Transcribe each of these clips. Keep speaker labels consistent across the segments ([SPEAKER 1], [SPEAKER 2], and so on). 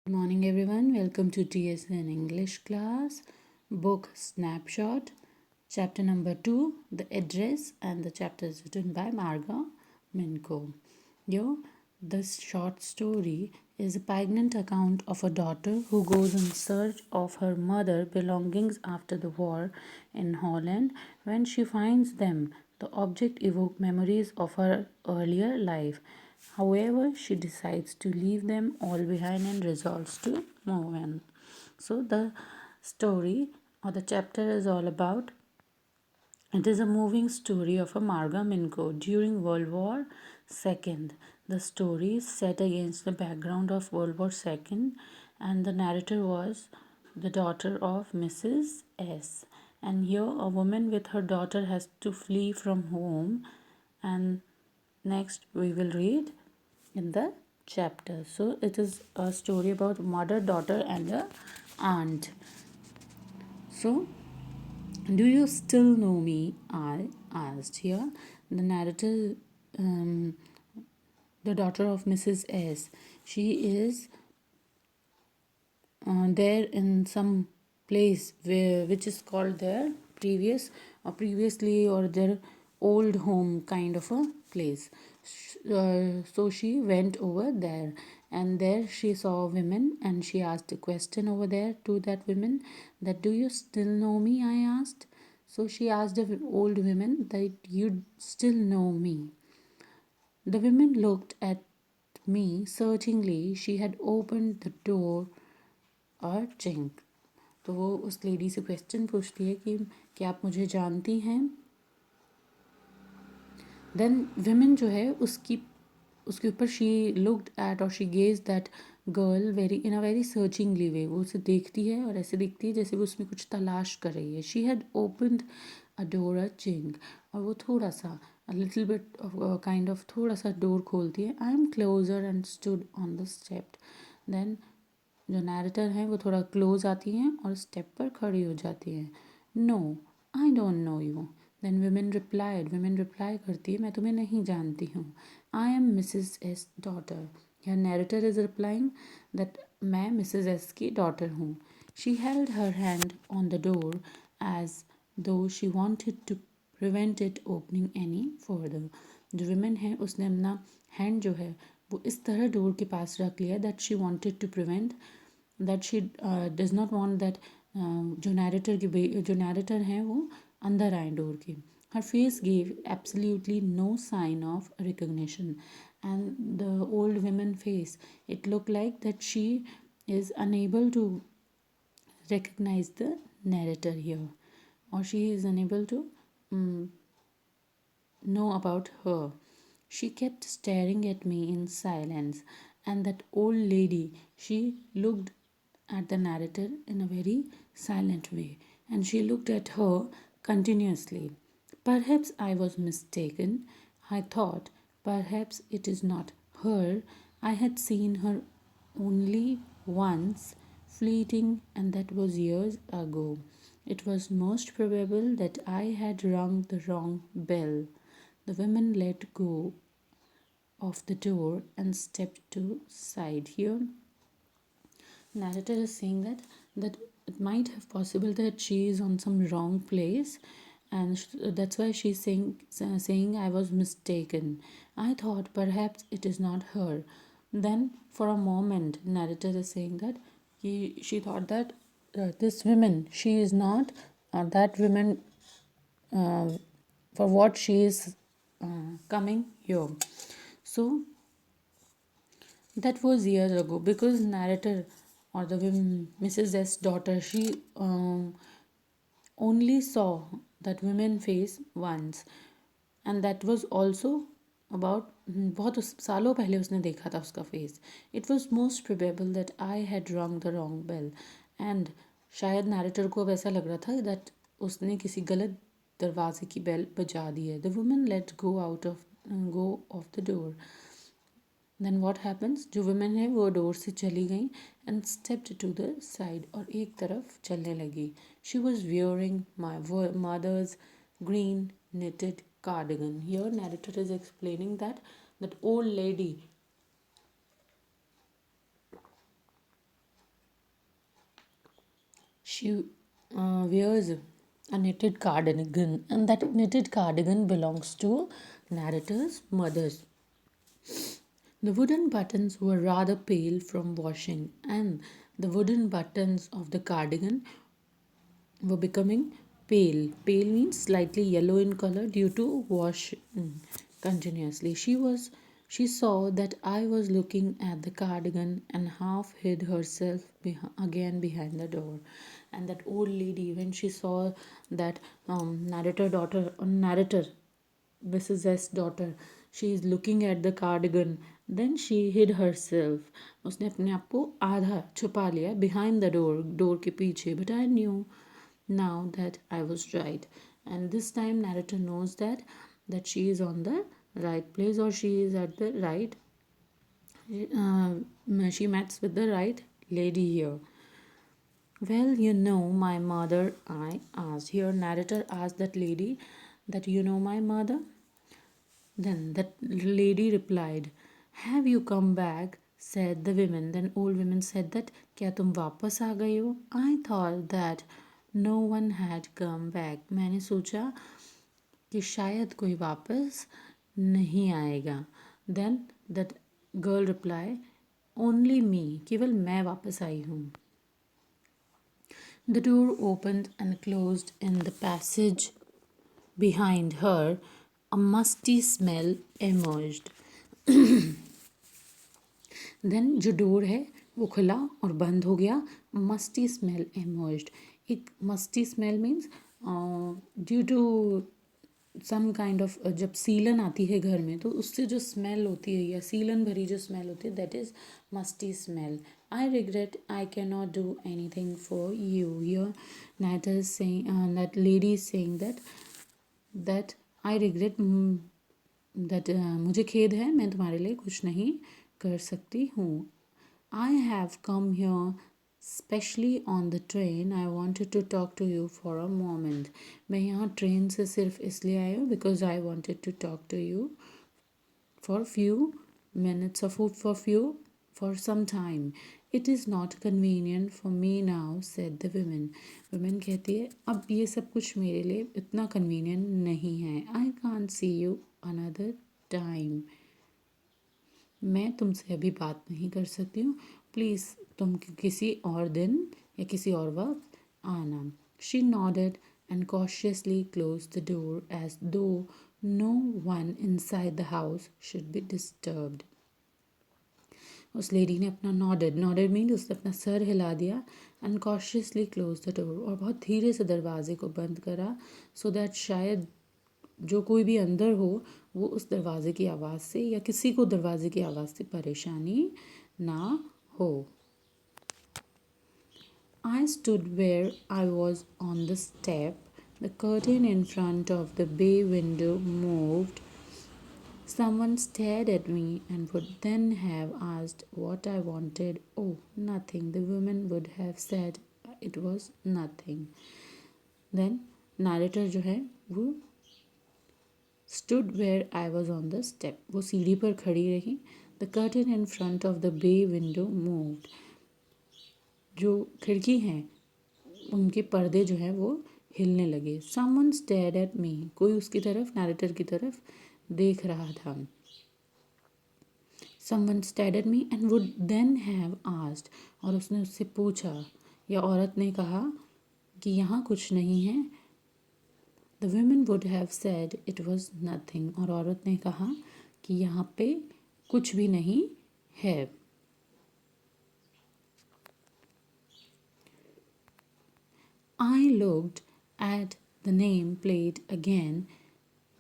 [SPEAKER 1] Good morning, everyone. Welcome to TSN English class. Book Snapshot, chapter number 2, The Address, and the chapter is written by Marga Minko. This short story is a poignant account of a daughter who goes in search of her mother belongings after the war in Holland. When she finds them, the object evoke memories of her earlier life. However, she decides to leave them all behind and resolves to move on. So, the story or the chapter is all about it is a moving story of a Marga Minko during World War II. The story is set against the background of World War II, and the narrator was the daughter of Mrs. S. And here, a woman with her daughter has to flee from home. And next, we will read in the chapter. So, it is a story about mother, daughter, and a aunt. So, do you still know me? I asked. Here, the narrator, um, the daughter of Mrs. S. She is there in some place which is called their previously or their old home kind of a place. So she went over there, and there she saw women, and she asked a question over there to that woman, that do you still know me? I asked. So she asked the old woman that you still know me. The woman looked at me searchingly. She had opened the door और chink. तो वो उस lady से question पूछती है कि क्या आप मुझे जानती हैं. देन विमेन जो है उसके ऊपर शी लुक्ड एट और she gaze that girl very in a very searchingly way. वो उसे देखती है और ऐसे देखती है जैसे वो उसमें कुछ तलाश कर रही है. She had opened a door a chink. और वो थोड़ा सा a little bit kind of थोड़ा सा डोर खोलती है. I am closer and stood on the step. Then जो नैरेटर हैं वो थोड़ा क्लोज आती हैं और स्टेप पर खड़ी हो जाती हैं. No, I don't know you. Then women reply करती है, मैं तुम्हें नहीं जानती हूँ. I am Mrs S daughter. यह नैरेटर इज रिप्लाइंग दैट मैं मिसेस एस की डॉटर हूँ. She held her hand on the door as though she wanted to prevent it opening any further. जो विमेन है उसने अपना हैंड जो है वो इस तरह डोर के पास रख लिया that she wanted to prevent that she does not want that जो नैरेटर हैं वो अंदर आए डोर के. Her face gave absolutely no sign of recognition and the old women face it looked like that she is unable to recognize the narrator here, or she is unable to know about her. She kept staring at me in silence, and that old lady, she looked at the narrator in a very silent way, and she looked at her continuously. Perhaps I was mistaken, I thought. Perhaps it is not her. I had seen her only once, fleeting, and that was years ago. It was most probable that I had rung the wrong bell. The woman let go of the door and stepped to side. Here, narrator is saying that it might have possible that she is on some wrong place, and that's why she's saying I was mistaken. I thought perhaps it is not her. Then for a moment, narrator is saying that she thought that this woman, she is not that woman uh, for what she is coming here. So that was years ago, because narrator or the Mrs. S daughter, she only saw that women face once, and that was also about बहुत सालों पहले उसने देखा था उसका face. It was most probable that I had wrong the wrong bell. And शायद narrator को अब ऐसा लग रहा था दैट उसने किसी गलत दरवाजे की बेल बजा दी है. The woman let go of the door. Then what happens, जो वुमेन है वो डोर से चली गई and stepped to the side, और एक तरफ चलने लगी. She was wearing my mother's green knitted cardigan. Here narrator is explaining that old lady She wears a knitted cardigan, and that knitted cardigan belongs to narrator's mother's. The wooden buttons were rather pale from washing, and the wooden buttons of the cardigan were becoming pale. Pale means slightly yellow in color due to washing continuously. She saw that I was looking at the cardigan and half hid herself again behind the door. And that old lady, when she saw that narrator Mrs. S daughter, she is looking at the cardigan, then she hid herself. उसने अपने आप को आधा छुपा लिया behind the door के पीछे. But I knew now that I was right, and this time narrator knows that she is on the right place, or she is at the right. She meets with the right lady here. Well, you know my mother, I asked. Here, narrator asked that lady that you know my mother. Then that lady replied, have you come back? Said the women. Then old women said that क्या तुम वापस आ गए हो? I thought that no one had come back. मैंने सोचा कि शायद कोई वापस नहीं आएगा. Then that girl replied, only me. केवल मैं वापस आई हूँ. The door opened and closed in the passage behind her. A musty smell emerged. Then जो डोर है वो खुला और बंद हो गया. Musty smell emerged. एक musty smell means due to some kind of जब सीलन आती है घर में तो उससे जो स्मेल होती है या सीलन भरी जो स्मेल होती है that is musty smell. I regret I can not do any thing for you. Your that is saying that lady is saying that I regret that मुझे खेद है मैं तुम्हारे लिए कुछ नहीं कर सकती हूँ. I have come here specially on the train. I wanted to talk to you for a moment. मैं यहाँ ट्रेन से सिर्फ इसलिए आई हूँ because I wanted to talk to you for few minutes or for some time. It is not convenient for me now, said the women. Women कहती है अब ये सब कुछ मेरे लिए इतना convenient नहीं है. I can't see you another time. मैं तुमसे अभी बात नहीं कर सकती हूँ. प्लीज़ तुम किसी और दिन या किसी और वक्त आना. She nodded and cautiously closed the door as though no one inside the house should be disturbed. उस लेडी ने अपना नॉडेड मीन उसने अपना सर हिला दिया and cautiously close the door और बहुत धीरे से दरवाजे को बंद करा सो दैट शायद जो कोई भी अंदर हो वो उस दरवाजे की आवाज़ से या किसी को दरवाजे की आवाज़ से परेशानी ना हो. I stood where I was on the step. The curtain in front of the bay window moved. Someone stared at me and would then have asked what I wanted. Oh, nothing. The woman would have said it was nothing. Then narrator जो है वो stood where I was on the step. वो सीढ़ी पर खड़ी रही. The curtain in front of the bay window moved. जो खिड़की हैं उनके पर्दे जो हैं वो हिलने लगे. Someone stared at me. कोई उसकी तरफ नैरेटर की तरफ देख रहा था. Someone stared at me and would then have asked. और उसने उससे पूछा या औरत ने कहा कि यहाँ कुछ नहीं है. The women would have said it was nothing. और औरत ने कहा कि यहाँ पे कुछ भी नहीं है. I looked at the name plate again.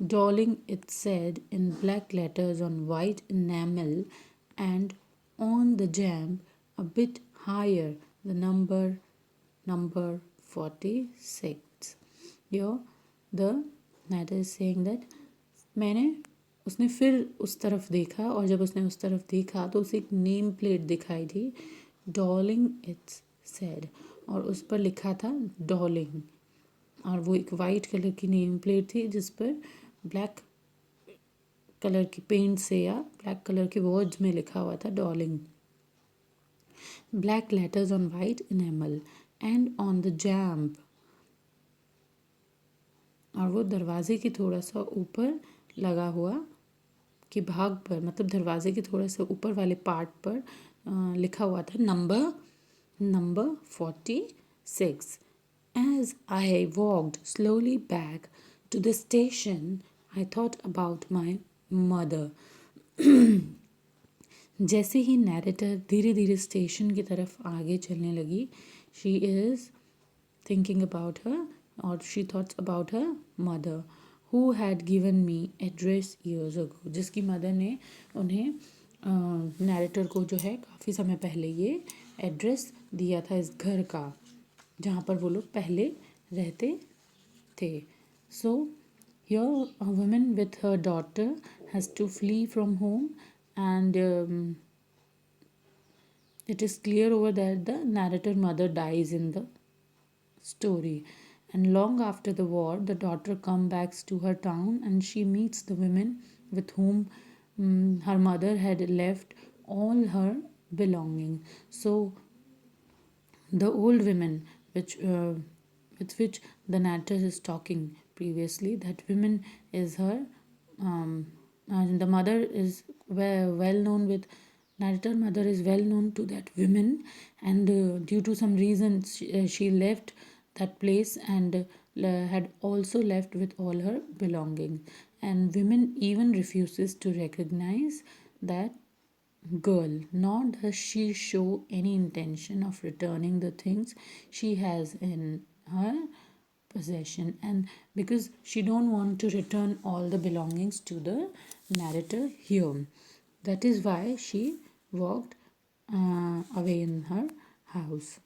[SPEAKER 1] Darling, it said in black letters on white enamel, and on the jamb a bit higher the number 46. Here the narrator is saying that उसने फिर उस तरफ देखा और जब उसने उस तरफ देखा तो उसे एक नेम प्लेट दिखाई दी. डॉलिंग इट्स सेड और उस पर लिखा था डॉलिंग और वो एक वाइट कलर की नेम प्लेट थी जिस पर ब्लैक कलर की पेंट से या ब्लैक कलर के वर्ड्स में लिखा हुआ था Dolling. Black letters on white enamel. and on the jamb. और वो दरवाजे के थोड़ा सा ऊपर लगा हुआ कि भाग पर, मतलब दरवाजे के थोड़ा सा ऊपर वाले पार्ट पर लिखा हुआ था number 46. As I walked slowly back to the station, I thought about my mother. जैसे ही नैरेटर धीरे धीरे स्टेशन की तरफ आगे चलने लगी, she is thinking about her, or she thought about her mother who had given me address years ago, जिसकी mother ने उन्हें नैरेटर को जो है काफ़ी समय पहले ये एड्रेस दिया था इस घर का जहाँ पर वो लोग पहले रहते थे. So here a woman with her daughter has to flee from home, and it is clear over that the narrator mother dies in the story. And long after the war, the daughter comes back to her town and she meets the women with whom her mother had left all her belongings. So the old women with which the narrator is talking previously, that women is her, and the mother is well known with narrator mother is well known to that women, and due to some reason she left that place, and had also left with all her belongings, and women even refuses to recognize that girl, nor does she show any intention of returning the things she has in her possession, and because she don't want to return all the belongings to the narrator here, that is why she walked away in her house.